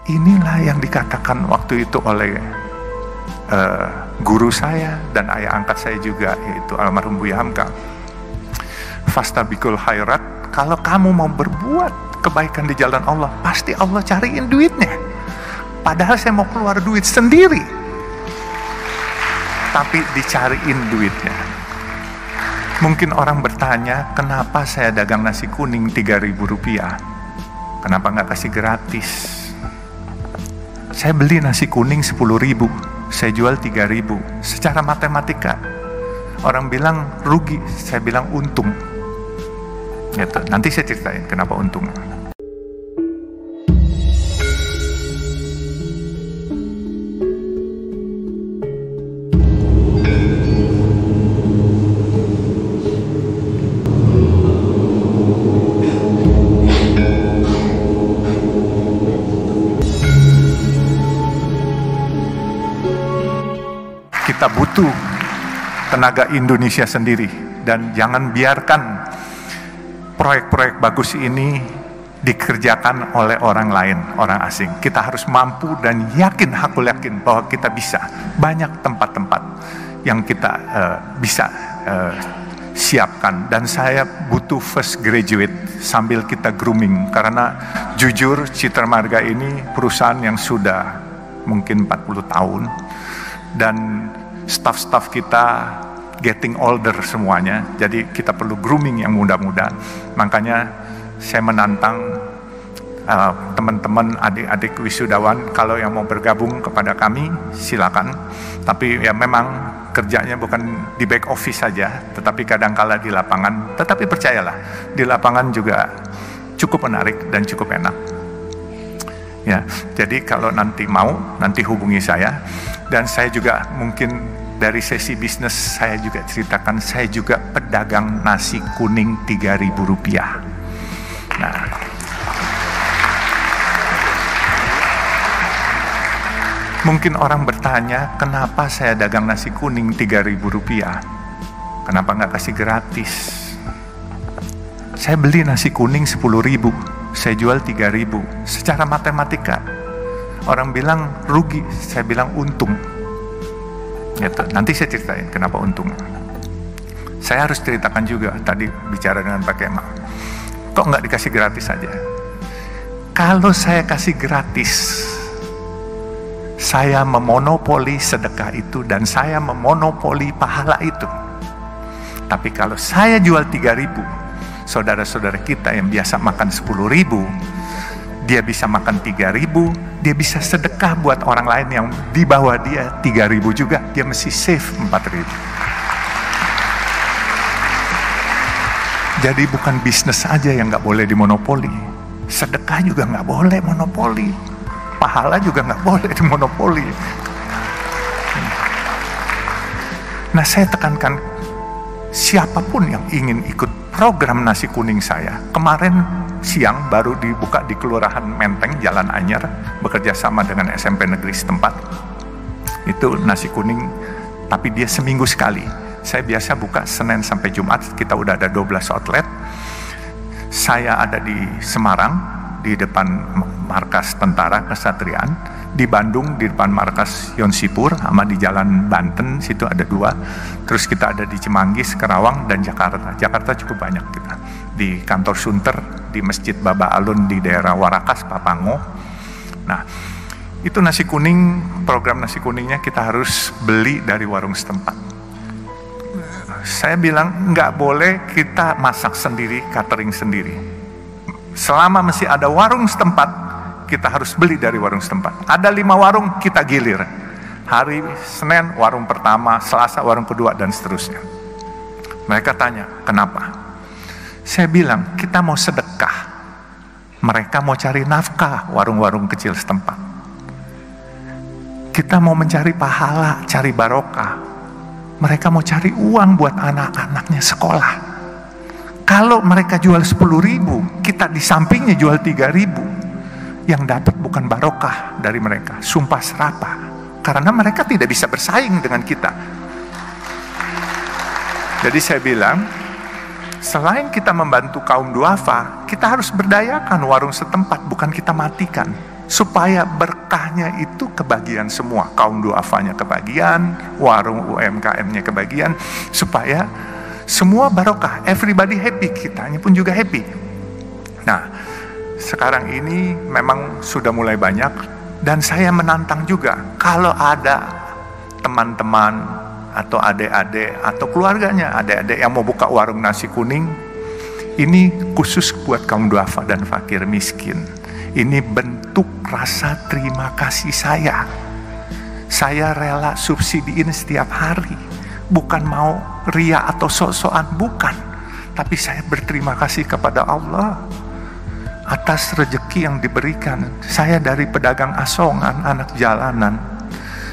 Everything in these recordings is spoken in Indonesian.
Inilah yang dikatakan waktu itu oleh guru saya dan ayah angkat saya juga, yaitu almarhum Buya Hamka. Fastabikul khairat, kalau kamu mau berbuat kebaikan di jalan Allah, pasti Allah cariin duitnya. Padahal saya mau keluar duit sendiri, tapi dicariin duitnya. Mungkin orang bertanya, kenapa saya dagang nasi kuning 3.000 rupiah? Kenapa nggak kasih gratis? Saya beli nasi kuning 10.000, saya jual 3.000. Secara matematika, orang bilang rugi, saya bilang untung. Gitu. Nanti saya ceritain kenapa untung. Kita butuh tenaga Indonesia sendiri, dan jangan biarkan proyek-proyek bagus ini dikerjakan oleh orang lain, orang asing. Kita harus mampu dan aku yakin bahwa kita bisa. Banyak tempat-tempat yang kita bisa siapkan, dan saya butuh fresh graduate sambil kita grooming, karena jujur Citra Marga ini perusahaan yang sudah mungkin 40 tahun, dan staff-staff kita getting older semuanya, jadi kita perlu grooming yang muda-muda. Makanya saya menantang teman-teman, adik-adik wisudawan, kalau yang mau bergabung kepada kami silakan. Tapi ya memang kerjanya bukan di back office saja, tetapi kadangkala di lapangan. Tetapi percayalah, di lapangan juga cukup menarik dan cukup enak. Ya, jadi kalau nanti mau, nanti hubungi saya. Dan saya juga mungkin dari sesi bisnis saya juga ceritakan, saya juga pedagang nasi kuning 3.000 rupiah. Nah, mungkin orang bertanya, kenapa saya dagang nasi kuning 3.000 rupiah? Kenapa nggak kasih gratis? Saya beli nasi kuning 10.000, saya jual 3.000. Secara matematika, orang bilang rugi, saya bilang untung. Gitu. Nanti saya ceritain kenapa untung. Saya harus ceritakan juga, tadi bicara dengan Pak Kemal, kok nggak dikasih gratis saja? Kalau saya kasih gratis, saya memonopoli sedekah itu dan saya memonopoli pahala itu. Tapi kalau saya jual 3.000, saudara-saudara kita yang biasa makan 10.000, dia bisa makan 3.000, dia bisa sedekah buat orang lain yang di bawah dia 3.000 juga, dia mesti save 4.000. Jadi bukan bisnis aja yang nggak boleh dimonopoli, sedekah juga nggak boleh monopoli, pahala juga nggak boleh dimonopoli. Nah, saya tekankan, siapapun yang ingin ikut program nasi kuning saya, kemarin siang baru dibuka di Kelurahan Menteng, Jalan Anyar, bekerja sama dengan SMP negeri setempat. Itu nasi kuning, tapi dia seminggu sekali. Saya biasa buka Senin sampai Jumat, kita udah ada 12 outlet. Saya ada di Semarang, di depan markas Tentara Kesatriaan, di Bandung di depan markas Yonsipur, sama di Jalan Banten, situ ada 2. Terus kita ada di Cimanggis, Karawang, dan Jakarta. Jakarta cukup banyak kita. Di kantor Sunter, di Masjid Baba Alun di daerah Warakas, Papango. Nah, itu nasi kuning, program nasi kuningnya kita harus beli dari warung setempat. Saya bilang nggak boleh kita masak sendiri, catering sendiri. Selama masih ada warung setempat, kita harus beli dari warung setempat. Ada 5 warung, kita gilir. Hari Senin warung pertama, Selasa warung kedua, dan seterusnya. Mereka tanya, kenapa? Saya bilang, kita mau sedekah. Mereka mau cari nafkah, warung-warung kecil setempat. Kita mau mencari pahala, cari barokah. Mereka mau cari uang buat anak-anaknya sekolah. Kalau mereka jual 10.000, kita di sampingnya jual 3.000. Yang dapat bukan barokah dari mereka, sumpah serapah. Karena mereka tidak bisa bersaing dengan kita. Jadi saya bilang, selain kita membantu kaum duafa, kita harus berdayakan warung setempat, bukan kita matikan. supaya berkahnya itu kebagian semua. Kaum duafanya kebagian, warung UMKM-nya kebagian, supaya semua barokah, everybody happy, kitanya pun juga happy. Nah, sekarang ini memang sudah mulai banyak, dan saya menantang juga, kalau ada teman-teman atau adik-adik atau keluarganya, adik-adik yang mau buka warung nasi kuning, ini khusus buat kaum duafa dan fakir miskin. Ini bentuk rasa terima kasih saya. Saya rela subsidiin setiap hari. Bukan mau ria atau sok-sokan, bukan. Tapi saya berterima kasih kepada Allah atas rezeki yang diberikan. Saya dari pedagang asongan, anak jalanan,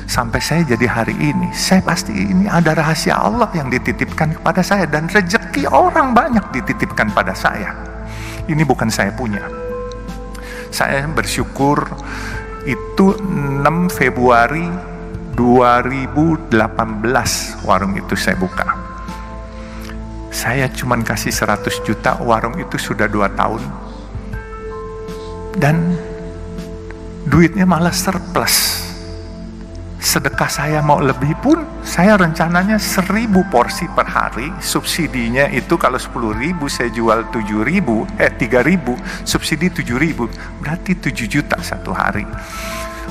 sampai saya jadi hari ini. Saya pasti ini ada rahasia Allah yang dititipkan kepada saya. Dan rezeki orang banyak dititipkan pada saya. Ini bukan saya punya. Saya bersyukur itu 6 Februari 2018 warung itu saya buka. Saya cuman kasih 100 juta, warung itu sudah 2 tahun. Dan duitnya malah surplus. Sedekah saya mau lebih pun, saya rencananya 1000 porsi per hari. Subsidinya itu kalau 10.000 saya jual 3.000, subsidi 7.000, berarti 7 juta satu hari.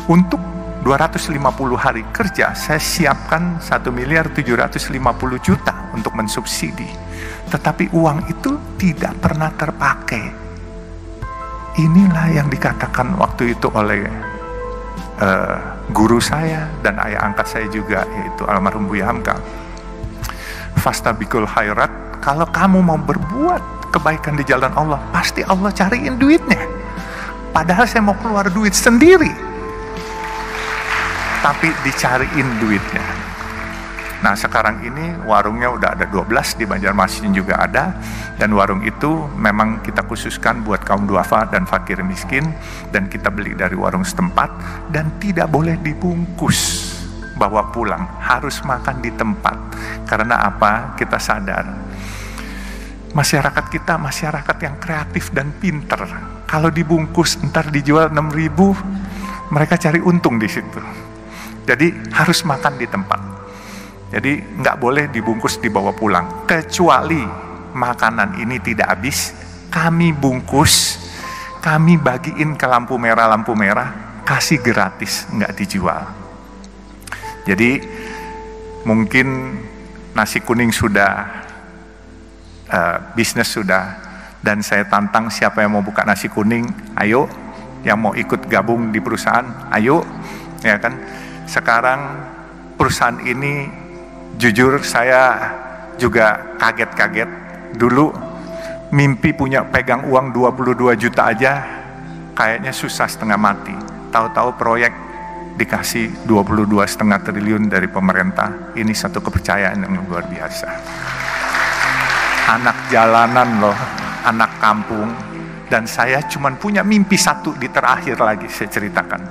Untuk 250 hari kerja, saya siapkan 1.750.000.000 untuk mensubsidi. Tetapi uang itu tidak pernah terpakai. Inilah yang dikatakan waktu itu oleh guru saya dan ayah angkat saya juga, yaitu almarhum Buya Hamka. Fastabikul khairat, kalau kamu mau berbuat kebaikan di jalan Allah, pasti Allah cariin duitnya. Padahal saya mau keluar duit sendiri, tapi dicariin duitnya. Nah, sekarang ini warungnya udah ada 12, di Banjarmasin juga ada. Dan warung itu memang kita khususkan buat kaum duafa dan fakir miskin. Dan kita beli dari warung setempat. Dan tidak boleh dibungkus, bawa pulang. Harus makan di tempat. Karena apa? Kita sadar, masyarakat kita masyarakat yang kreatif dan pinter. Kalau dibungkus ntar dijual 6.000, mereka cari untung di situ. Jadi harus makan di tempat. Jadi nggak boleh dibungkus dibawa pulang. Kecuali makanan ini tidak habis, kami bungkus, kami bagiin ke lampu merah, kasih gratis, nggak dijual. Jadi mungkin nasi kuning sudah, bisnis sudah, dan saya tantang siapa yang mau buka nasi kuning, ayo. Yang mau ikut gabung di perusahaan, ayo. Ya kan? Sekarang perusahaan ini, jujur saya juga kaget-kaget. Dulu mimpi punya pegang uang 22 juta aja kayaknya susah setengah mati. Tahu-tahu proyek dikasih 22,5 triliun dari pemerintah. Ini satu kepercayaan yang luar biasa. Anak jalanan loh, anak kampung. Dan saya cuman punya mimpi satu di terakhir lagi saya ceritakan.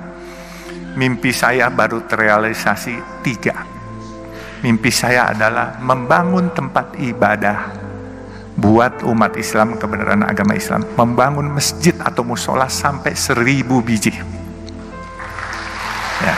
Mimpi saya baru terrealisasi 3. Mimpi saya adalah membangun tempat ibadah buat umat Islam, kebenaran agama Islam. Membangun masjid atau musola sampai 1000 biji. Ya.